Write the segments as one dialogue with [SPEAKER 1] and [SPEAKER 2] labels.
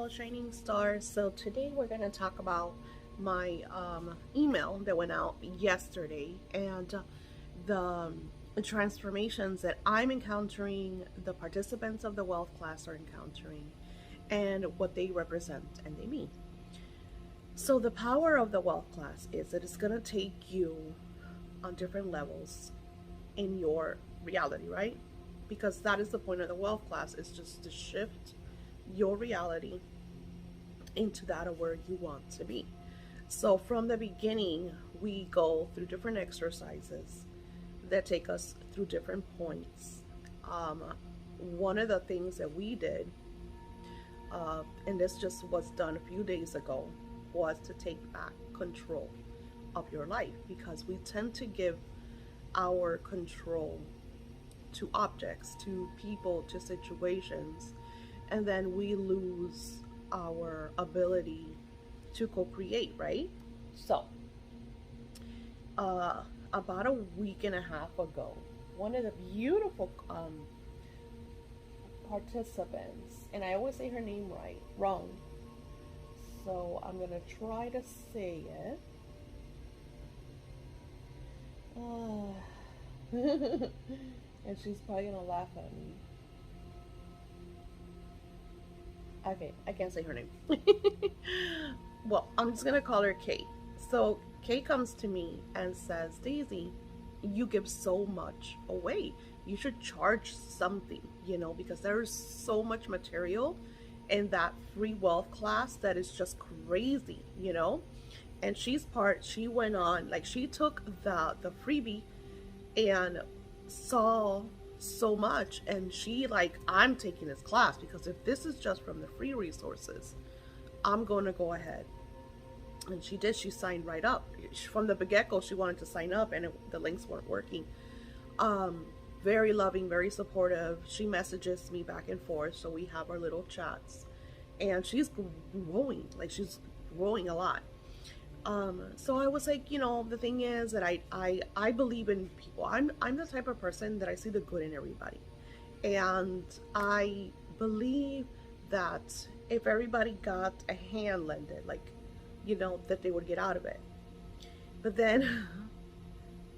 [SPEAKER 1] fellow shining stars. So today we're going to talk about my email that went out yesterday and the transformations that I'm encountering, the participants of the wealth class are encountering, and what they represent and they mean. So the power of the wealth class is that it's going to take you on different levels in your reality, right? Because that is the point of the wealth class, is just to shift your reality into that of where you want to be. So from the beginning, we go through different exercises that take us through different points. One of the things that we did, and this just was done a few days ago, was to take back control of your life, because we tend to give our control to objects, to people, to situations, and then we lose our ability to co-create, right? So, about a week and a half ago, one of the beautiful participants, and I always say her name wrong, so I'm gonna try to say it. And she's probably gonna laugh at me. Okay, I can't say her name. Well, I'm just gonna call her Kate. So Kate comes to me and says, Daisy, you give so much away. You should charge something, because there's so much material in that free wealth class that is just crazy. And she went on, like, she took the freebie and saw so much, and she, like, I'm taking this class because if this is just from the free resources, I'm going to go ahead. And she did. She signed right up. From the get-go, she wanted to sign up, and the links weren't working. Very loving, very supportive. She messages me back and forth, so we have our little chats, and she's growing. Like, she's growing a lot. So I was like, the thing is that I believe in people. I'm the type of person that I see the good in everybody. And I believe that if everybody got a hand lended, like, that they would get out of it. But then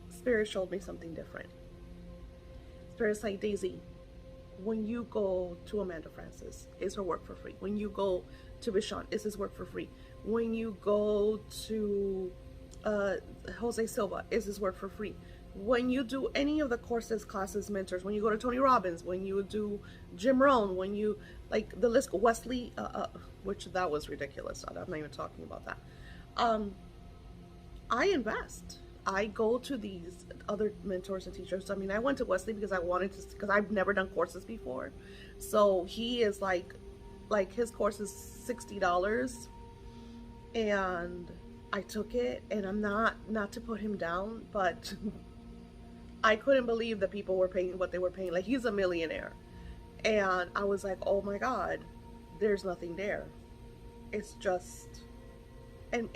[SPEAKER 1] Spirit showed me something different. Spirit's like, Daisy, when you go to Amanda Francis, is her work for free. When you go to Vishon, is his work for free. When you go to Jose Silva, is his work for free. When you do any of the courses, classes, mentors, when you go to Tony Robbins, when you do Jim Rohn, when you, like, the list, Wesley, which that was ridiculous. I'm not even talking about that. I invest. I go to these other mentors and teachers. I mean, I went to Wesley because I wanted to, because I've never done courses before. So he is like his course is $60. And I took it, and I'm not to put him down, but I couldn't believe that people were paying what they were paying. Like, he's a millionaire. And I was like, oh my God, there's nothing there. It's just, and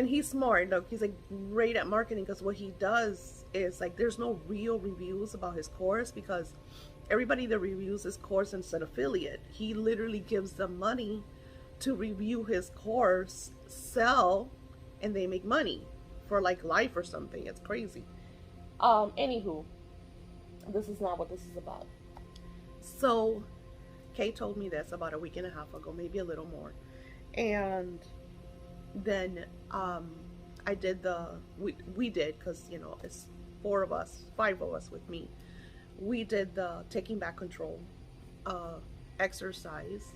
[SPEAKER 1] he's smart. Look, he's like great at marketing, because what he does is, like, there's no real reviews about his course, because everybody that reviews his course is an affiliate. He literally gives them money to review his course, sell, and they make money for, like, life or something. It's crazy. Anywho, this is not what this is about. So Kay told me this about a week and a half ago, maybe a little more. And then I did we did, because it's 5 of us with me. We did the taking back control exercise.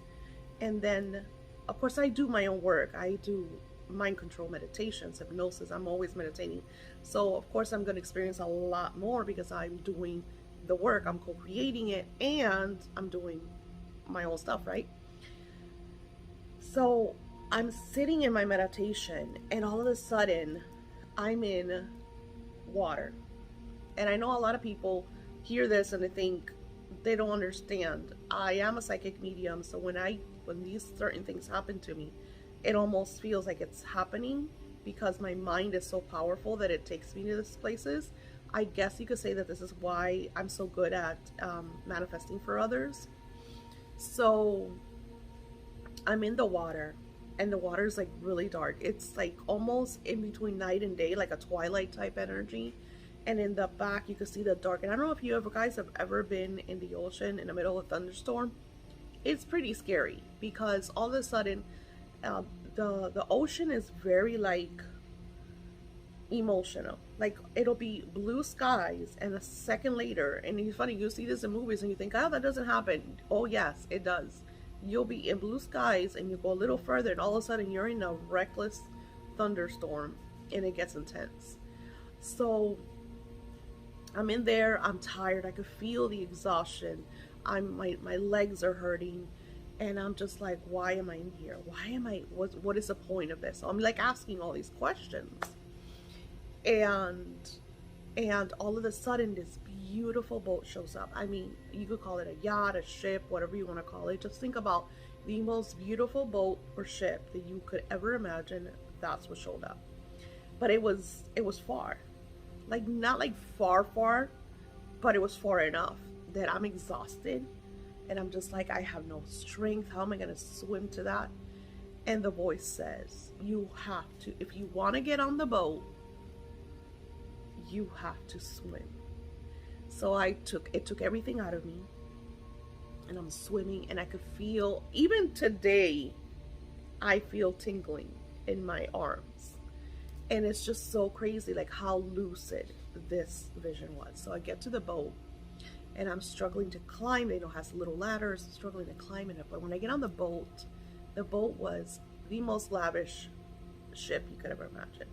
[SPEAKER 1] And then, of course, I do my own work. I do mind control meditations, hypnosis. I'm always meditating. So, of course, I'm going to experience a lot more because I'm doing the work. I'm co-creating it, and I'm doing my own stuff, right? So I'm sitting in my meditation, and all of a sudden, I'm in water. And I know a lot of people hear this and they think they don't understand. I am a psychic medium, so when these certain things happen to me, it almost feels like it's happening because my mind is so powerful that it takes me to these places. I guess you could say that this is why I'm so good at manifesting for others. So I'm in the water, and the water is like really dark. It's like almost in between night and day, like a twilight type energy. And in the back, you can see the dark. And I don't know if you ever guys have ever been in the ocean in the middle of a thunderstorm. It's pretty scary because all of a sudden, uh, the ocean is very like emotional. Like it'll be blue skies, and a second later, and it's funny, you see this in movies and you think, oh, that doesn't happen. Oh, yes, it does. You'll be in blue skies and you go a little further, and all of a sudden you're in a reckless thunderstorm and it gets intense. So I'm in there, I'm tired, I could feel the exhaustion. My legs are hurting, and I'm just like, why am I in here? Why am I what is the point of this? So I'm like asking all these questions, and all of a sudden this beautiful boat shows up. I mean, you could call it a yacht, a ship, whatever you want to call it. Just think about the most beautiful boat or ship that you could ever imagine. That's what showed up. But it was far. Like not like far, but it was far enough that I'm exhausted, and I'm just like, I have no strength. How am I going to swim to that? And the voice says, you have to, if you want to get on the boat, you have to swim. So it took everything out of me, and I'm swimming, and I could feel, even today, I feel tingling in my arms. And it's just so crazy, like how lucid this vision was. So I get to the boat, and I'm struggling to climb. It has little ladders, struggling to climb it. But when I get on the boat was the most lavish ship you could ever imagine.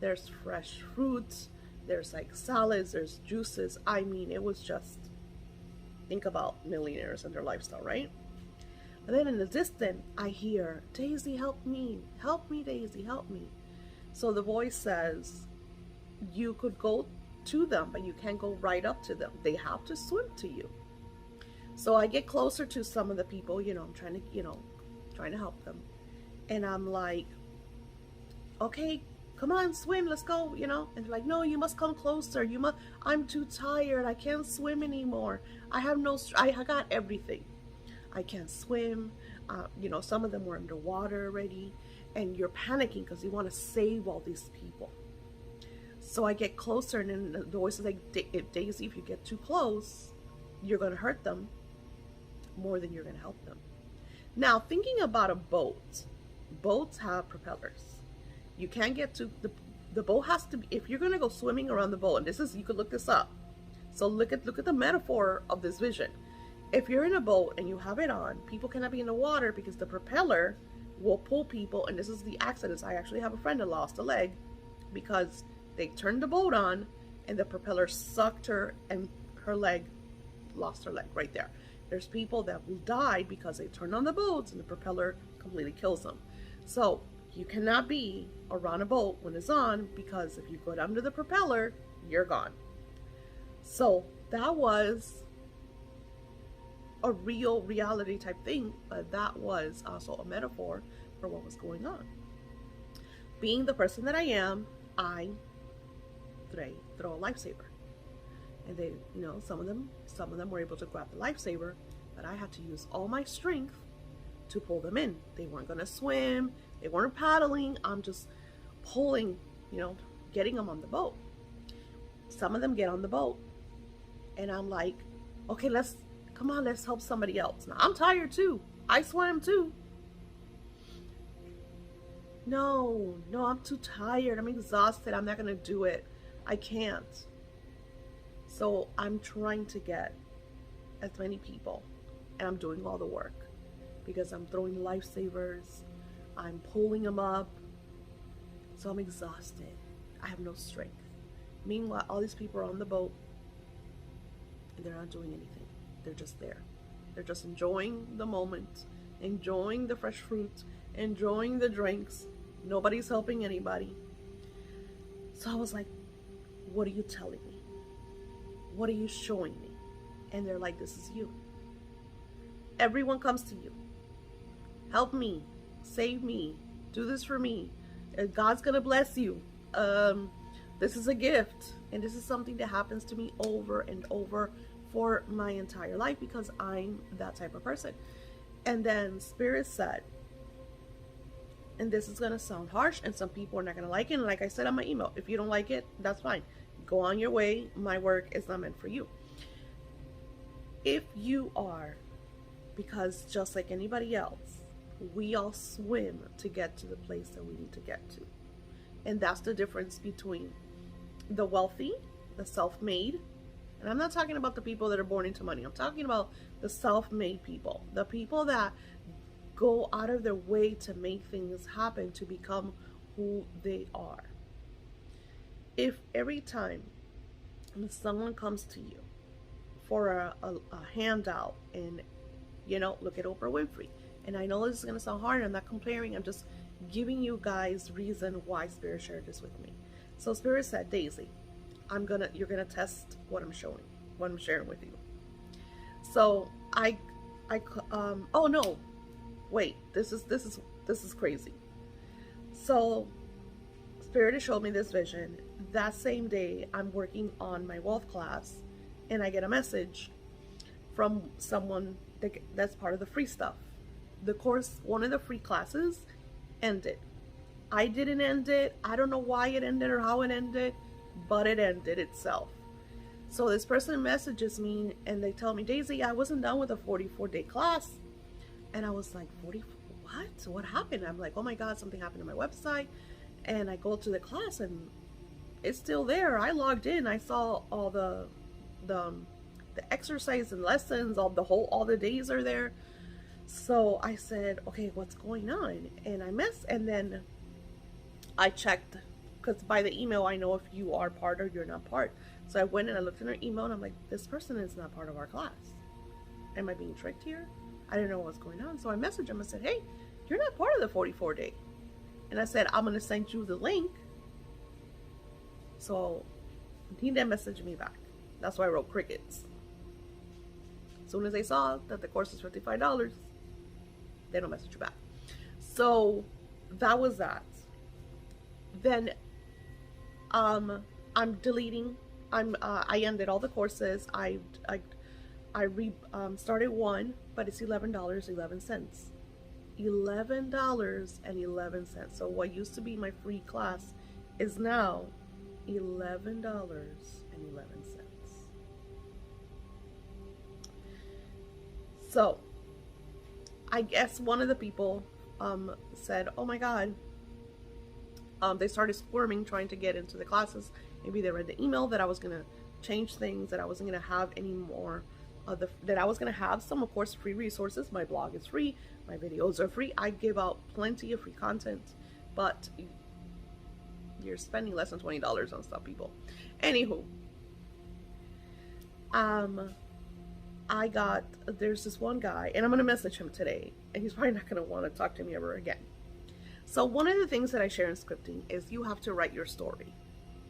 [SPEAKER 1] There's fresh fruits, there's like salads, there's juices. I mean, it was just, think about millionaires and their lifestyle, right? And then in the distance, I hear, Daisy, help me, Daisy, help me. So the voice says, you could go to them, but you can't go right up to them. They have to swim to you. So I get closer to some of the people, I'm trying to help them. And I'm like, okay, come on, swim, let's go, And they're like, no, you must come closer. I'm too tired. I can't swim anymore. I have I got everything. I can't swim. Some of them were underwater already. And you're panicking because you want to save all these people. So I get closer, and then the voice is like, Daisy, if you get too close, you're going to hurt them more than you're going to help them. Now, thinking about a boat, boats have propellers. You can't get to, the boat has to be, if you're going to go swimming around the boat, and this is, you could look this up. So look at the metaphor of this vision. If you're in a boat and you have it on, people cannot be in the water because the propeller will pull people, and this is the accidents. I actually have a friend that lost a leg because they turned the boat on and the propeller sucked her, and lost her leg right there. There's people that will die because they turn on the boats and the propeller completely kills them. So you cannot be around a boat when it's on, because if you go under the propeller, you're gone. So that was a real reality type thing, but that was also a metaphor for what was going on. Being the person that I am, I throw a lifesaver, and they, some of them were able to grab the lifesaver, but I had to use all my strength to pull them in. They weren't going to swim, they weren't paddling. I'm just pulling, getting them on the boat. Some of them get on the boat, and I'm like, okay, come on, let's help somebody else. Now, I'm tired too. I swam too. No, I'm too tired. I'm exhausted. I'm not going to do it. I can't. So I'm trying to get as many people, and I'm doing all the work because I'm throwing lifesavers. I'm pulling them up. So I'm exhausted. I have no strength. Meanwhile, all these people are on the boat, and they're not doing anything. They're just there. They're just enjoying the moment, enjoying the fresh fruit, enjoying the drinks. Nobody's helping anybody. So I was like, what are you telling me? What are you showing me? And they're like, this is you. Everyone comes to you. Help me. Save me. Do this for me. God's going to bless you. This is a gift. And this is something that happens to me over and over for my entire life because I'm that type of person. And then Spirit said, And this is going to sound harsh, and some people are not going to like it. And like I said on my email, if you don't like it, that's fine. Go on your way. My work is not meant for you. If you are, because just like anybody else, we all swim to get to the place that we need to get to. And that's the difference between the wealthy, the self-made, and I'm not talking about the people that are born into money. I'm talking about the self-made people, the people that go out of their way to make things happen, to become who they are. If every time someone comes to you for a handout, and look at Oprah Winfrey, and I know this is going to sound hard, I'm not comparing, I'm just giving you guys reason why Spirit shared this with me. So Spirit said, Daisy, you're gonna test what I'm sharing with you. So oh no, wait, this is crazy. So Spirit has showed me this vision. That same day, I'm working on my wealth class, and I get a message from someone that's part of the free stuff. The course, one of the free classes, ended. I didn't end it. I don't know why it ended or how it ended, but it ended itself. So this person messages me and they tell me, Daisy, I wasn't done with a 44-day class. And I was like, 40, what? What happened? I'm like, oh my God, something happened to my website. And I go to the class and it's still there. I logged in. I saw all the exercise and lessons, all the days are there. So I said, okay, what's going on? And then I checked, because by the email, I know if you are part or you're not part. So I went and I looked in her email and I'm like, this person is not part of our class. Am I being tricked here? I didn't know what was going on. So I messaged him. I said, hey, you're not part of the 44-day. And I said, I'm going to send you the link. So he didn't message me back. That's why I wrote crickets. As soon as they saw that the course is $55, they don't message you back. So that was that. Then I'm deleting. I ended all the courses. I started one, but it's $11.11. $11.11. So what used to be my free class is now $11.11. So I guess one of the people said, oh my God, they started squirming trying to get into the classes. Maybe they read the email that I was going to change things, that I wasn't going to have any more that I was going to have some, of course, free resources. My blog is free. My videos are free. I give out plenty of free content, but you're spending less than $20 on stuff, people. Anywho, there's this one guy, and I'm going to message him today, and he's probably not going to want to talk to me ever again. So one of the things that I share in scripting is you have to write your story.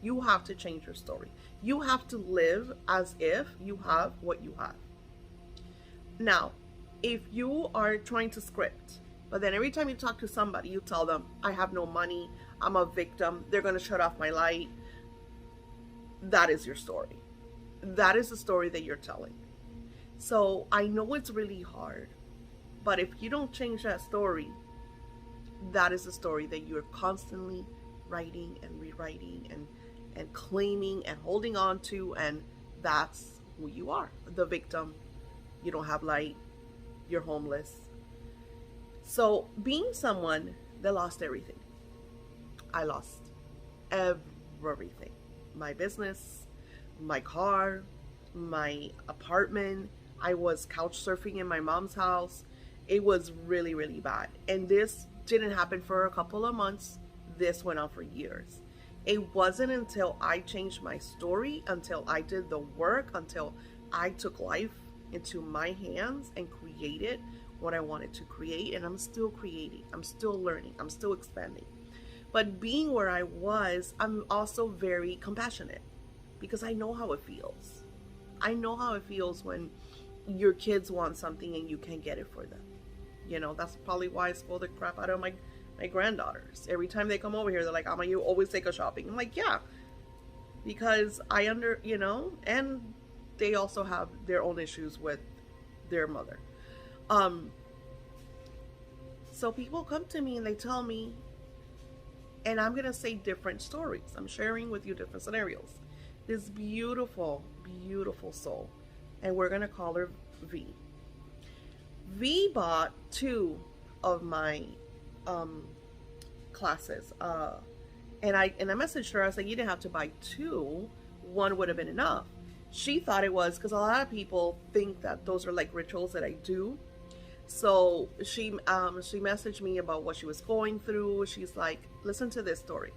[SPEAKER 1] You have to change your story. You have to live as if you have what you have. Now, if you are trying to script, but then every time you talk to somebody, you tell them, I have no money, I'm a victim, they're going to shut off my light, that is your story. That is the story that you're telling. So I know it's really hard, but if you don't change that story, that is the story that you're constantly writing and rewriting and claiming and holding on to, and that's who you are. The victim. You don't have light. You're homeless. So being someone that lost everything. I lost everything. My business, my car, my apartment. I was couch surfing in my mom's house. It was really, really bad. And this didn't happen for a couple of months. This went on for years. It wasn't until I changed my story, until I did the work, until I took life into my hands and created what I wanted to create. And I'm still creating. I'm still learning. I'm still expanding. But being where I was, I'm also very compassionate because I know how it feels. I know how it feels when your kids want something and you can't get it for them. You know, that's probably why I spoil the crap out of my granddaughters. Every time they come over here, they're like, Amma, you always take us shopping. I'm like, yeah, because and they also have their own issues with their mother. So people come to me and they tell me, and I'm going to say different stories. I'm sharing with you different scenarios. This beautiful, beautiful soul, and we're going to call her V. V bought two of my classes. And I messaged her. I was like, you didn't have to buy two. One would have been enough. She thought it was, because a lot of people think that those are like rituals that I do. So she messaged me about what she was going through. She's like, listen to this story.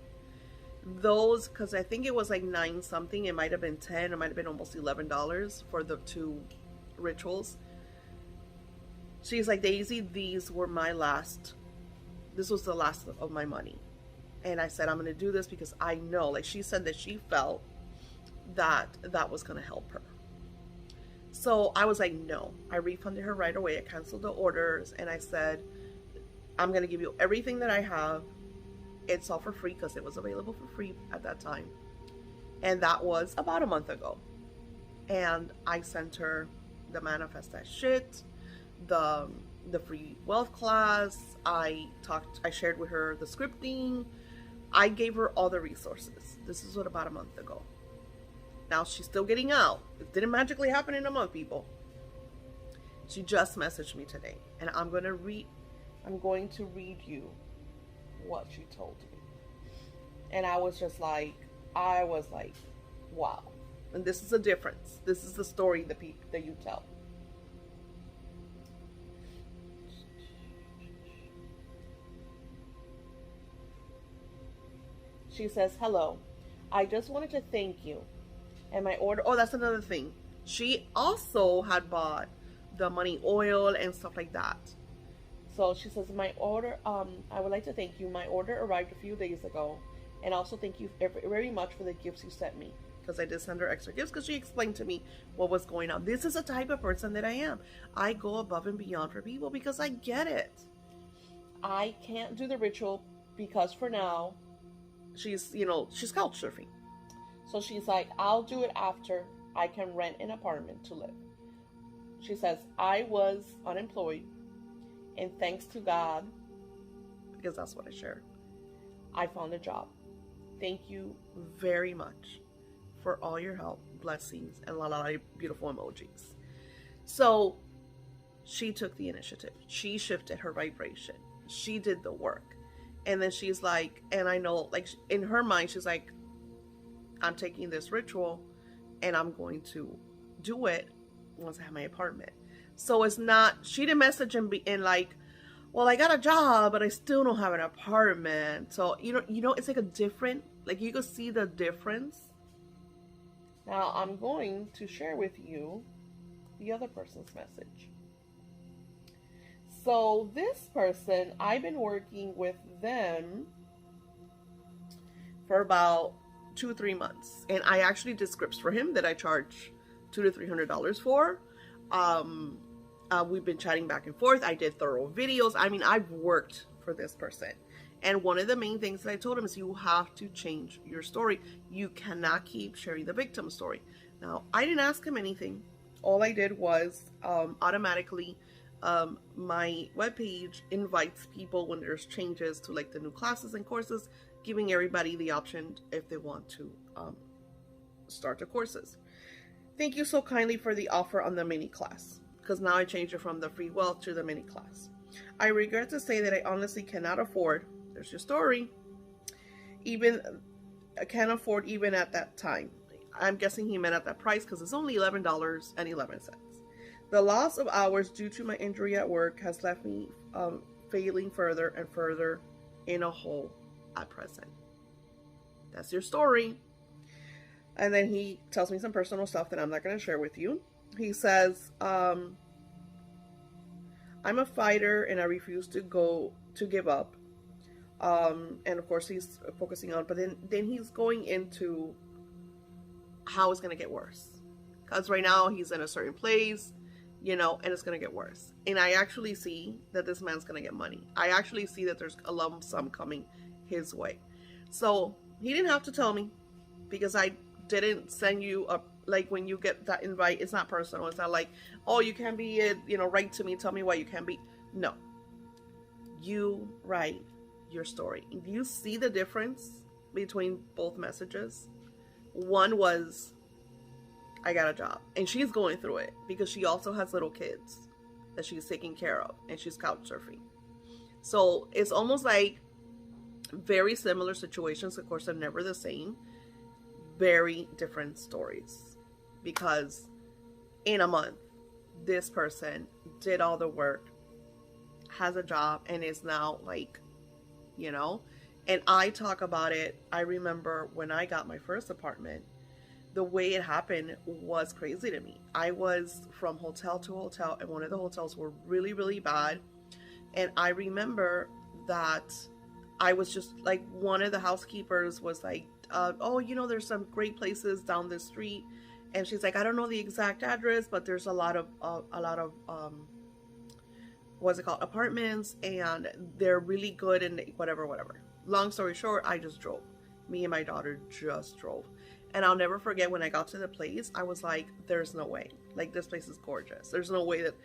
[SPEAKER 1] Those, because I think it was like 9 something. It might have been 10. It might have been almost $11 for the two rituals. She's like, Daisy, these were my last. This was the last of my money. And I said, I'm going to do this because I know, like she said that she felt that that was going to help her. So I was like, no. I refunded her right away. I canceled the orders and I said, I'm going to give you everything that I have. It's all for free because it was available for free at that time. And that was about a month ago. And I sent her the Manifest That Shit, the free wealth class. I shared with her the scripting. I gave her all the resources. This is what, about a month ago. Now she's still getting out. It didn't magically happen in a month, people. She just messaged me today, and I'm going to read you what she told me. And I was like, wow. And this is the difference. This is the story that you tell. She says, hello, I just wanted to thank you. And my order, oh, that's another thing. She also had bought the money oil and stuff like that. So she says, my order, I would like to thank you. My order arrived a few days ago. And also thank you very much for the gifts you sent me. Because I did send her extra gifts because she explained to me what was going on. This is the type of person that I am. I go above and beyond for people because I get it. I can't do the ritual because for now, she's couch surfing. So she's like, I'll do it after I can rent an apartment to live. She says, I was unemployed, and thanks to God, because that's what I shared, I found a job. Thank you very much for all your help, blessings, and la beautiful emojis. So she took the initiative. She shifted her vibration. She did the work. And then she's like, and I know, like in her mind, she's like, I'm taking this ritual and I'm going to do it once I have my apartment. So it's not, she didn't message and be in like, well, I got a job, but I still don't have an apartment. So, it's like a different, like you can see the difference. Now I'm going to share with you the other person's message. So this person, I've been working with them for about 2-3 months, and I actually did scripts for him that I charge $200 to $300 for. We've been chatting back and forth. I did thorough videos. I mean, I've worked for this person, and one of the main things that I told him is you have to change your story. You cannot keep sharing the victim story. Now, I didn't ask him anything. All I did was automatically my webpage invites people when there's changes to like the new classes and courses, giving everybody the option if they want to start the courses. Thank you so kindly for the offer on the mini class, because now I changed it from the free wealth to the mini class. I regret to say that I honestly cannot afford, there's your story, I can't afford even at that time. I'm guessing he meant at that price because it's only $11.11. The loss of hours due to my injury at work has left me failing further and further in a hole at present. That's your story. And then he tells me some personal stuff that I'm not going to share with you. He says, I'm a fighter and I refuse to give up. And of course he's focusing on, but then he's going into how it's going to get worse. Because right now he's in a certain place, and it's going to get worse. And I actually see that this man's going to get money. I actually see that there's a lump sum coming his way. So he didn't have to tell me, because I didn't send you like when you get that invite, it's not personal. It's not like, oh, you can't be it, write to me, tell me why you can't be. No. you write your story. You see the difference between both messages. One was, I got a job, and she's going through it because she also has little kids that she's taking care of, and she's couch surfing. So it's almost like very similar situations. Of course, they're never the same. Very different stories, because in a month, this person did all the work, has a job, and is now like, you know, and I talk about it. I remember when I got my first apartment, the way it happened was crazy to me. I was from hotel to hotel, and one of the hotels were really, really bad. And I remember that I was just like, one of the housekeepers was like, oh, you know, there's some great places down the street. And she's like, I don't know the exact address, but there's a lot of what's it called, apartments, and they're really good, and whatever. Long story short, I just drove. Me and my daughter just drove. And I'll never forget when I got to the place, I was like, there's no way. Like, this place is gorgeous. There's no way that...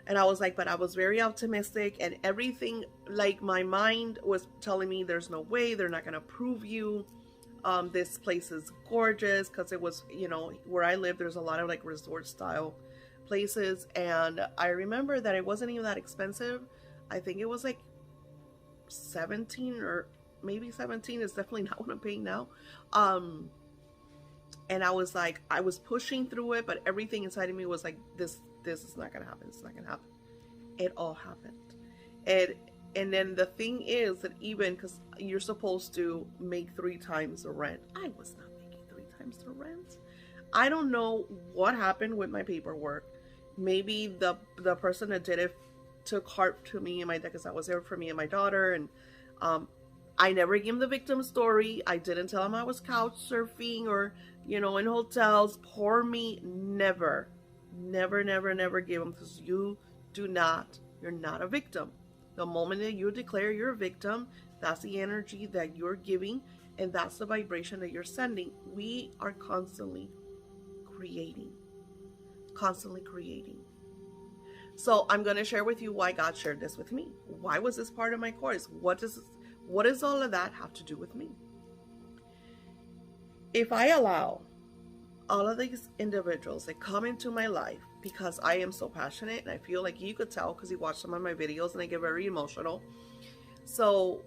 [SPEAKER 1] And I was like, but I was very optimistic, and everything, like, my mind was telling me there's no way, they're not going to approve you. This place is gorgeous, because it was, you know, where I live, there's a lot of like resort style places. And I remember that it wasn't even that expensive. I think it was like 17 or maybe 17. It's definitely not what I'm paying now. And I was like, I was pushing through it, but everything inside of me was like, this is not gonna happen. It's not gonna happen. It all happened. And then the thing is that even because you're supposed to make 3 times the rent, I was not making 3 times the rent. I don't know what happened with my paperwork. Maybe the person that did it took heart to me and my dad, because I was there for me and my daughter. And I never gave him the victim story. I didn't tell him I was couch surfing or, you know, in hotels. Poor me. Never give him, because you're not a victim. The moment that you declare you're a victim, that's the energy that you're giving, and that's the vibration that you're sending. We are constantly creating. So I'm going to share with you why God shared this with me. Why was this part of my course? What does all of that have to do with me? If I allow all of these individuals that come into my life, because I am so passionate, and I feel like you could tell because you watch some of my videos and I get very emotional. So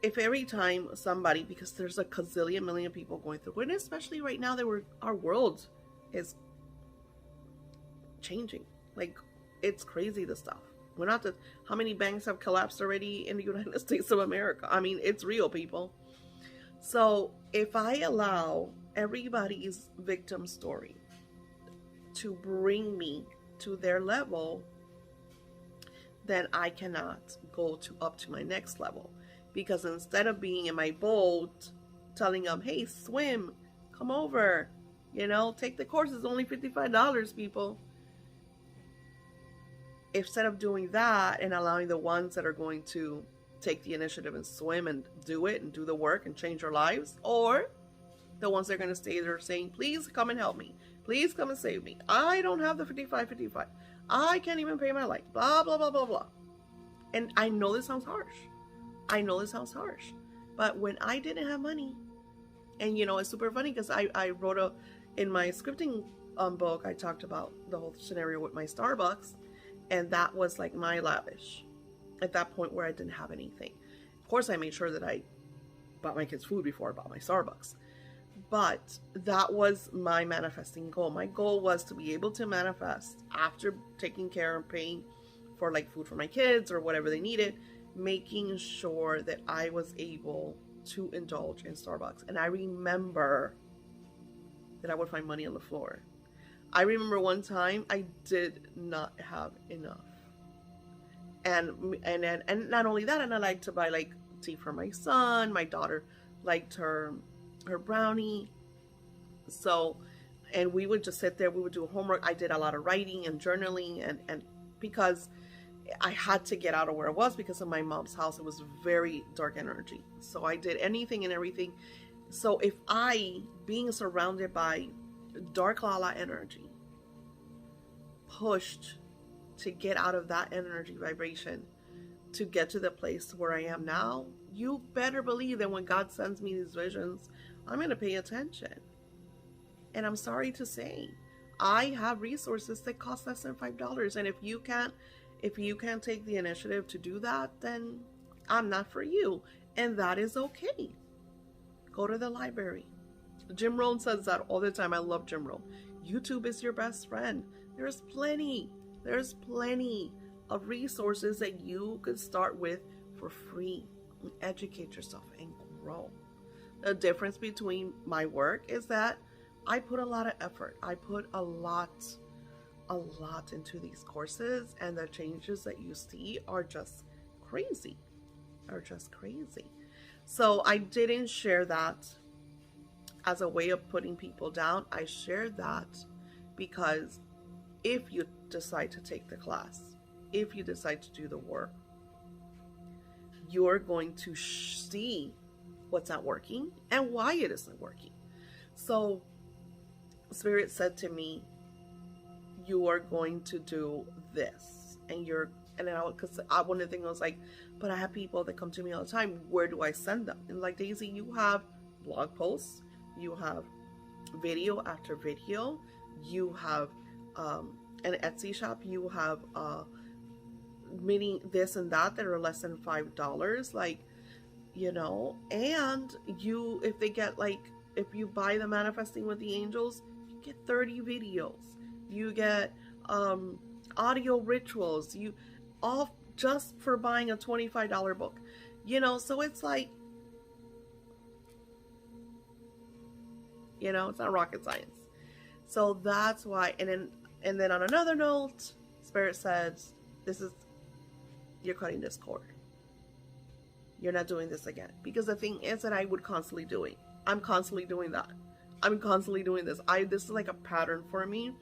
[SPEAKER 1] if every time somebody, because there's a gazillion million people going through it, and especially right now that our world is changing. Like, it's crazy, the stuff. How many banks have collapsed already in the United States of America? I mean, it's real, people. So if I allow everybody's victim story to bring me to their level, then I cannot go up to my next level. Because instead of being in my boat, telling them, hey, swim, come over, you know, take the course, it's only $55, people. Instead of doing that and allowing the ones that are going to take the initiative and swim and do it and do the work and change their lives, or the ones that are going to stay there saying, please come and help me. Please come and save me. I don't have the 55. I can't even pay my light. Blah, blah, blah, blah, blah. And I know this sounds harsh. But when I didn't have money, and you know, it's super funny because I wrote in my scripting book, I talked about the whole scenario with my Starbucks. And that was like my lavish at that point where I didn't have anything. Of course, I made sure that I bought my kids food before I bought my Starbucks. But that was my manifesting goal. My goal was to be able to manifest after taking care and paying for like food for my kids or whatever they needed, making sure that I was able to indulge in Starbucks. And I remember that I would find money on the floor. I remember one time I did not have enough. And not only that, and I liked to buy like tea for my son. My daughter liked her brownie. So, and we would just sit there, we would do homework. I did a lot of writing and journaling, and because I had to get out of where I was because of my mom's house. It was very dark energy. So I did anything and everything. So if being surrounded by dark lala energy, pushed to get out of that energy vibration, to get to the place where I am now, you better believe that when God sends me these visions, I'm going to pay attention. And I'm sorry to say, I have resources that cost less than $5. And if you can't take the initiative to do that, then I'm not for you. And that is okay. Go to the library. Jim Rohn says that all the time. I love Jim Rohn. YouTube is your best friend. There's plenty of resources that you could start with for free and educate yourself and grow. The difference between my work is that I put a lot of effort. I put a lot into these courses, and the changes that you see are just crazy. So I didn't share that as a way of putting people down. I shared that because if you decide to take the class, if you decide to do the work, you're going to see what's not working and why it isn't working. So Spirit said to me, you are going to do this, because one of the things I was like, but I have people that come to me all the time, where do I send them? And like, Daisy, you have blog posts, you have video after video, you have an Etsy shop, you have many this and that are less than $5, like, and if you buy the Manifesting with the Angels, you get 30 videos, you get audio rituals, you all just for buying a $25 book, so it's like, it's not rocket science. So that's why. And then on another note, Spirit says, you're cutting this cord. You're not doing this again. Because the thing is that I'm constantly doing that. I'm constantly doing this. This is like a pattern for me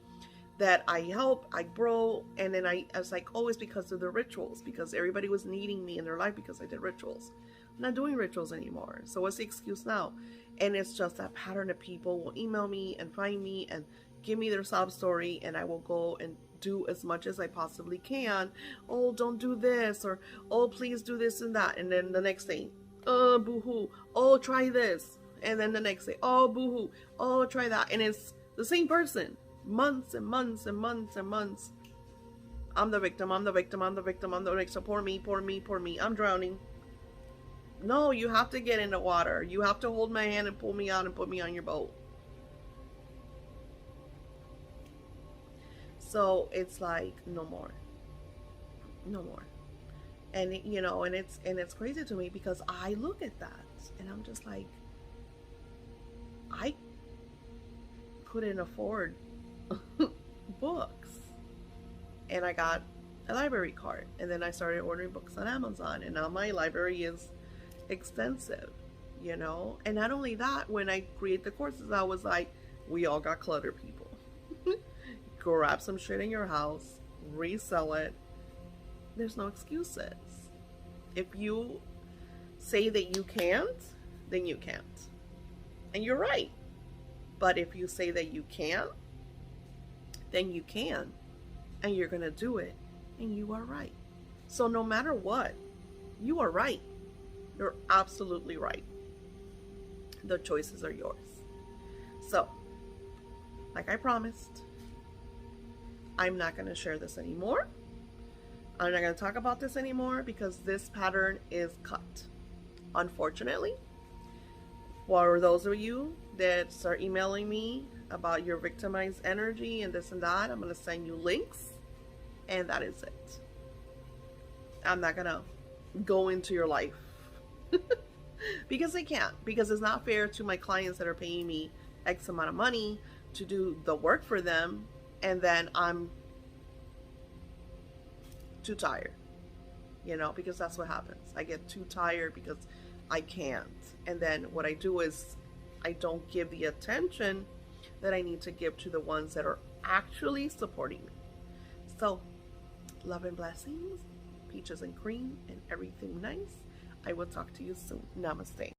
[SPEAKER 1] that I help, I grow, and then I was like, oh, it's because of the rituals, because everybody was needing me in their life because I did rituals. I'm not doing rituals anymore. So what's the excuse now? And it's just that pattern of people will email me and find me and give me their sob story, and I will go and do as much as I possibly can. Oh, don't do this, or oh, please do this and that. And then the next thing, oh, boo-hoo, oh, try this. And then the next day, oh, boo-hoo, oh, try that. And it's the same person, months and months and months and months. I'm the victim, poor me, I'm drowning. No, you have to get in the water. You have to hold my hand and pull me out and put me on your boat. So it's like, no more. And it's crazy to me because I look at that and I'm just like, I couldn't afford books, and I got a library card, and then I started ordering books on Amazon, and now my library is extensive, and not only that, when I create the courses, I was like, we all got clutter, people. Grab some shit in your house, resell it. There's no excuses. If you say that you can't, then you can't, and you're right. But if you say that you can, then you can, and you're gonna do it, and you are right. So no matter what, you are right. You're absolutely right. The choices are yours. So, like I promised, I'm not going to share this anymore. I'm not going to talk about this anymore because this pattern is cut. Unfortunately, for those of you that start emailing me about your victimized energy and this and that, I'm going to send you links, and that is it. I'm not going to go into your life because I can't, because it's not fair to my clients that are paying me X amount of money to do the work for them, and then I'm too tired, because that's what happens. I get too tired because I can't, and then what I do is I don't give the attention that I need to give to the ones that are actually supporting me. So, love and blessings, peaches and cream, and everything nice. I will talk to you soon. Namaste.